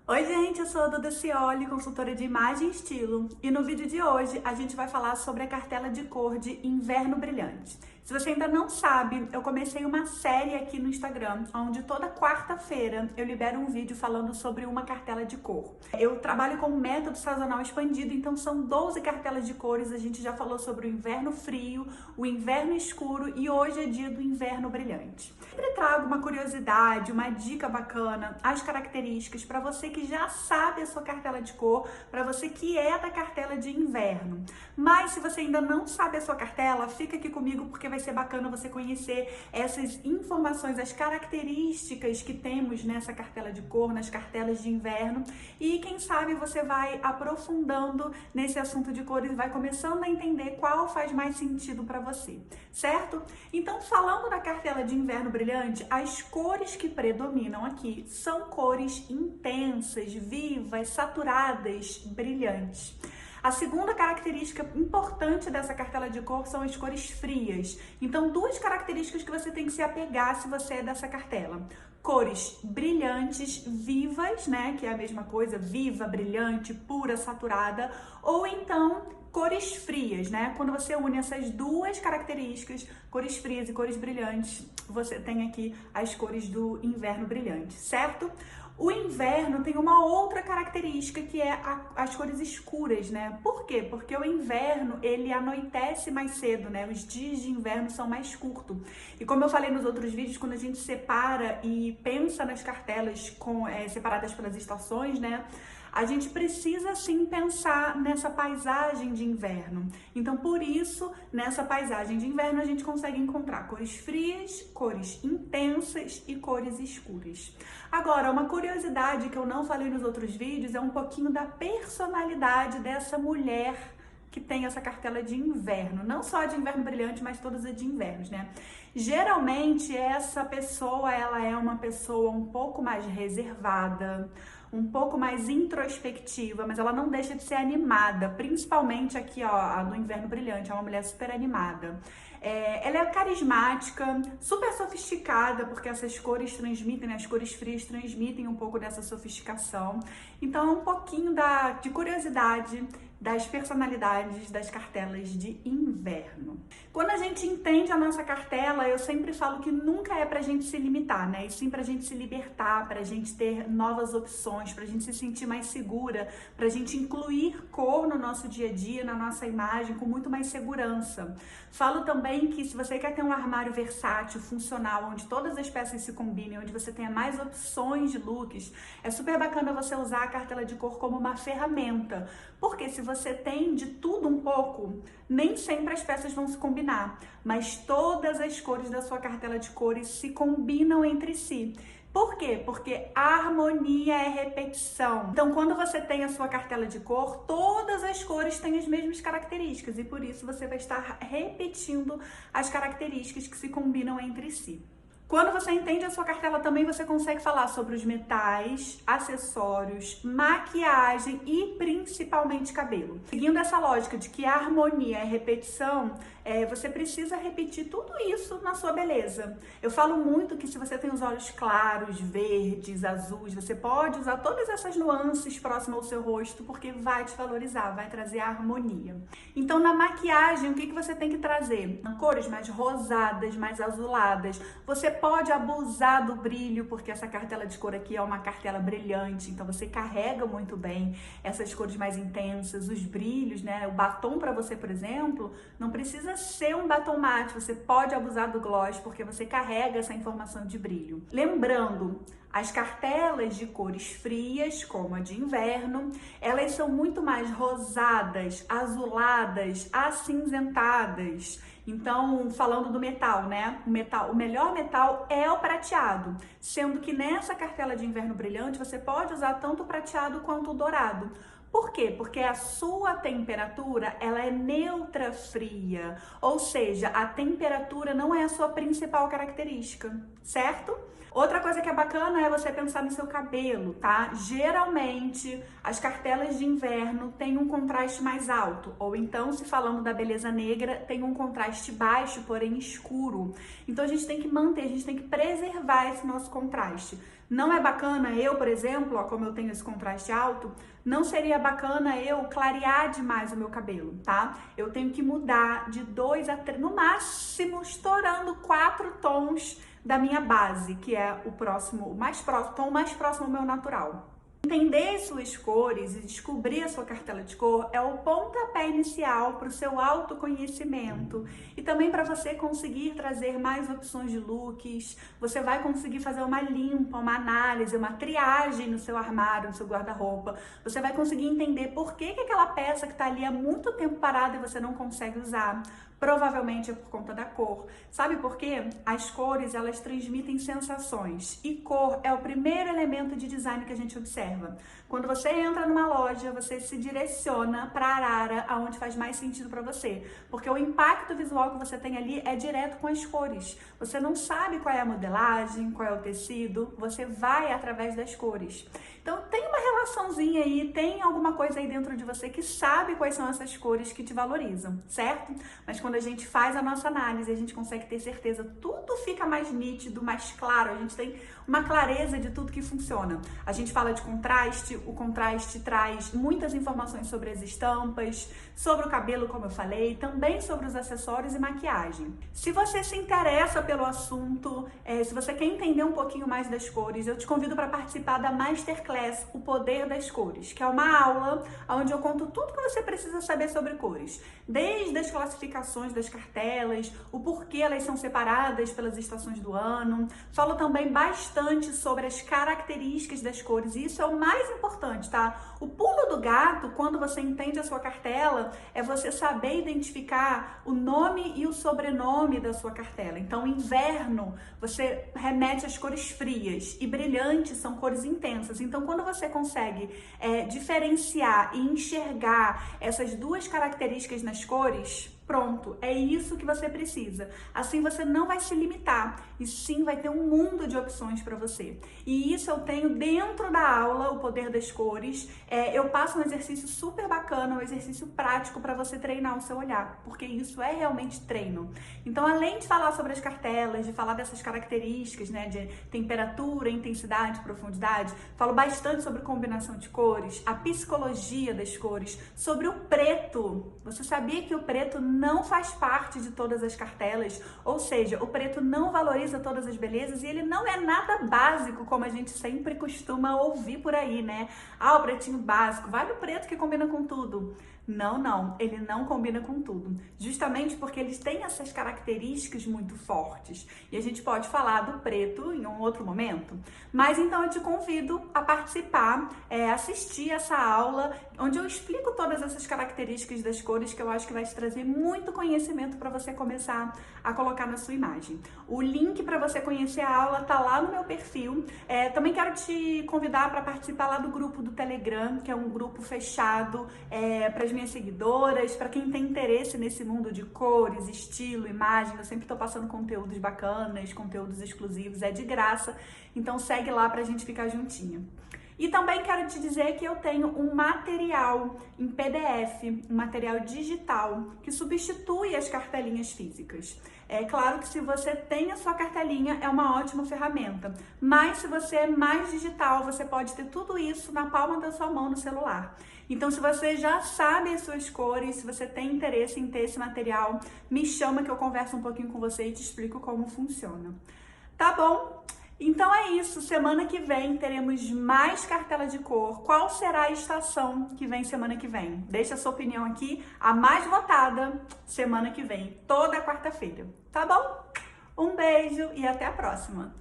Oi gente, eu sou a Duda Cioli, consultora de imagem e estilo, e no vídeo de hoje a gente vai falar sobre a cartela de cor de Inverno Brilhante. Se você ainda não sabe, eu comecei uma série aqui no Instagram, onde toda quarta-feira eu libero um vídeo falando sobre uma cartela de cor. Eu trabalho com um método sazonal expandido, então são 12 cartelas de cores, a gente já falou sobre o inverno frio, o inverno escuro e hoje é dia do inverno brilhante. Eu sempre trago uma curiosidade, uma dica bacana, as características para você que já sabe a sua cartela de cor, para você que é da cartela de inverno. Mas se você ainda não sabe a sua cartela, fica aqui comigo porque vai ser bacana você conhecer essas informações, as características que temos nessa cartela de cor, nas cartelas de inverno, e quem sabe você vai aprofundando nesse assunto de cores e vai começando a entender qual faz mais sentido para você, certo? Então, falando da cartela de inverno brilhante, as cores que predominam aqui são cores intensas, vivas, saturadas, brilhantes. A segunda característica importante dessa cartela de cor são as cores frias. Então, duas características que você tem que se apegar se você é dessa cartela. Cores brilhantes, vivas, né? Que é a mesma coisa, viva, brilhante, pura, saturada. Ou então, cores frias, né? Quando você une essas duas características, cores frias e cores brilhantes, você tem aqui as cores do inverno brilhante, certo? O inverno tem uma outra característica que é as cores escuras, né? Por quê? Porque o inverno, ele anoitece mais cedo, né? Os dias de inverno são mais curtos. E como eu falei nos outros vídeos, quando a gente separa e pensa nas cartelas separadas pelas estações, né? A gente precisa sim pensar nessa paisagem de inverno. Então, por isso, nessa paisagem de inverno, a gente consegue encontrar cores frias, cores intensas e cores escuras. Agora, uma curiosidade que eu não falei nos outros vídeos é um pouquinho da personalidade dessa mulher que tem essa cartela de inverno, não só de inverno brilhante, mas todas as de invernos, né? Geralmente essa pessoa, ela é uma pessoa um pouco mais reservada, um pouco mais introspectiva, mas ela não deixa de ser animada, principalmente aqui, ó, a do inverno brilhante, é uma mulher super animada. Ela é carismática, super sofisticada, porque essas cores transmitem, né? As cores frias transmitem um pouco dessa sofisticação. Então, é um pouquinho de curiosidade das personalidades das cartelas de inverno. Quando a gente entende a nossa cartela, eu sempre falo que nunca é pra gente se limitar, né? E sim pra gente se libertar, pra gente ter novas opções, pra gente se sentir mais segura, pra gente incluir cor no nosso dia a dia, na nossa imagem, com muito mais segurança. Falo também que se você quer ter um armário versátil, funcional, onde todas as peças se combinem, onde você tenha mais opções de looks, é super bacana você usar a cartela de cor como uma ferramenta. Porque se você tem de tudo um pouco, nem sempre as peças vão se combinar, mas todas as cores da sua cartela de cores se combinam entre si. Por quê? Porque harmonia é repetição. Então, quando você tem a sua cartela de cor, todas as cores têm as mesmas características e por isso você vai estar repetindo as características que se combinam entre si. Quando você entende a sua cartela também, você consegue falar sobre os metais, acessórios, maquiagem e principalmente cabelo. Seguindo essa lógica de que a harmonia é repetição, você precisa repetir tudo isso na sua beleza. Eu falo muito que se você tem os olhos claros, verdes, azuis, você pode usar todas essas nuances próximas ao seu rosto, porque vai te valorizar, vai trazer a harmonia. Então, na maquiagem, o que você tem que trazer? Cores mais rosadas, mais azuladas. Você pode abusar do brilho, porque essa cartela de cor aqui é uma cartela brilhante, então você carrega muito bem essas cores mais intensas, os brilhos, né? O batom para você, por exemplo, não precisa ser um batom mate, você pode abusar do gloss, porque você carrega essa informação de brilho. Lembrando, as cartelas de cores frias, como a de inverno, elas são muito mais rosadas, azuladas, acinzentadas. Então, falando do metal, né? O melhor metal é o prateado, sendo que nessa cartela de inverno brilhante você pode usar tanto o prateado quanto o dourado. Por quê? Porque a sua temperatura, ela é neutra fria, ou seja, a temperatura não é a sua principal característica, certo? Outra coisa que é bacana é você pensar no seu cabelo, tá? Geralmente, as cartelas de inverno têm um contraste mais alto, ou então, se falando da beleza negra, tem um contraste baixo, porém escuro. Então, a gente tem que manter, a gente tem que preservar esse nosso contraste. Não é bacana eu, por exemplo, ó, como eu tenho esse contraste alto, não seria bacana eu clarear demais o meu cabelo, tá? Eu tenho que mudar de 2 a 3, no máximo, estourando 4 tons da minha base, que é o próximo, o mais próximo, tom mais próximo ao meu natural. Entender suas cores e descobrir a sua cartela de cor é o pontapé inicial para o seu autoconhecimento e também para você conseguir trazer mais opções de looks. Você vai conseguir fazer uma limpa, uma análise, uma triagem no seu armário, no seu guarda-roupa. Você vai conseguir entender por que aquela peça que está ali há muito tempo parada e você não consegue usar. Provavelmente é por conta da cor. Sabe por quê? As cores, elas transmitem sensações. E cor é o primeiro elemento de design que a gente observa. Quando você entra numa loja, você se direciona para a arara, aonde faz mais sentido para você. Porque o impacto visual que você tem ali é direto com as cores. Você não sabe qual é a modelagem, qual é o tecido, você vai através das cores. Então tem uma relaçãozinha aí, tem alguma coisa aí dentro de você que sabe quais são essas cores que te valorizam, certo? Mas quando a gente faz a nossa análise, a gente consegue ter certeza, tudo fica mais nítido, mais claro, a gente tem uma clareza de tudo que funciona. A gente fala de contraste, o contraste traz muitas informações sobre as estampas, sobre o cabelo, como eu falei, também sobre os acessórios e maquiagem. Se você se interessa pelo assunto, se você quer entender um pouquinho mais das cores, eu te convido para participar da Masterclass O Poder das Cores, que é uma aula onde eu conto tudo que você precisa saber sobre cores, desde as classificações das cartelas, o porquê elas são separadas pelas estações do ano. Falo também bastante sobre as características das cores, e isso é o mais importante, tá? O pulo do gato, quando você entende a sua cartela, é você saber identificar o nome e o sobrenome da sua cartela. Então, inverno, você remete às cores frias, e brilhantes são cores intensas. Então, quando você consegue diferenciar e enxergar essas duas características nas cores, pronto, é isso que você precisa. Assim você não vai se limitar, e sim vai ter um mundo de opções para você. E isso eu tenho dentro da aula, O Poder das Cores. Eu passo um exercício super bacana, um exercício prático para você treinar o seu olhar, porque isso é realmente treino. Então, além de falar sobre as cartelas, de falar dessas características, né, de temperatura, intensidade, profundidade, falo bastante sobre combinação de cores, a psicologia das cores, sobre o preto. Você sabia que o preto não faz parte de todas as cartelas? Ou seja, o preto não valoriza todas as belezas e ele não é nada básico, como a gente sempre costuma ouvir por aí, né? Ah, o pretinho básico, vai no preto que combina com tudo. Não, ele não combina com tudo. Justamente porque eles têm essas características muito fortes. E a gente pode falar do preto em um outro momento. Mas então eu te convido a participar, assistir essa aula, onde eu explico todas essas características das cores, que eu acho que vai te trazer muito conhecimento para você começar a colocar na sua imagem. O link para você conhecer a aula tá lá no meu perfil. Também quero te convidar para participar lá do grupo do Telegram, que é um grupo fechado para as minhas seguidoras, para quem tem interesse nesse mundo de cores, estilo, imagem. Eu sempre tô passando conteúdos bacanas, conteúdos exclusivos, é de graça. Então segue lá pra gente ficar juntinho. E também quero te dizer que eu tenho um material em PDF, um material digital, que substitui as cartelinhas físicas. É claro que se você tem a sua cartelinha, é uma ótima ferramenta. Mas se você é mais digital, você pode ter tudo isso na palma da sua mão no celular. Então, se você já sabe as suas cores, se você tem interesse em ter esse material, me chama que eu converso um pouquinho com você e te explico como funciona. Tá bom? Então é isso, semana que vem teremos mais cartela de cor. Qual será a estação que vem semana que vem? Deixa a sua opinião aqui, a mais votada semana que vem, toda quarta-feira, tá bom? Um beijo e até a próxima!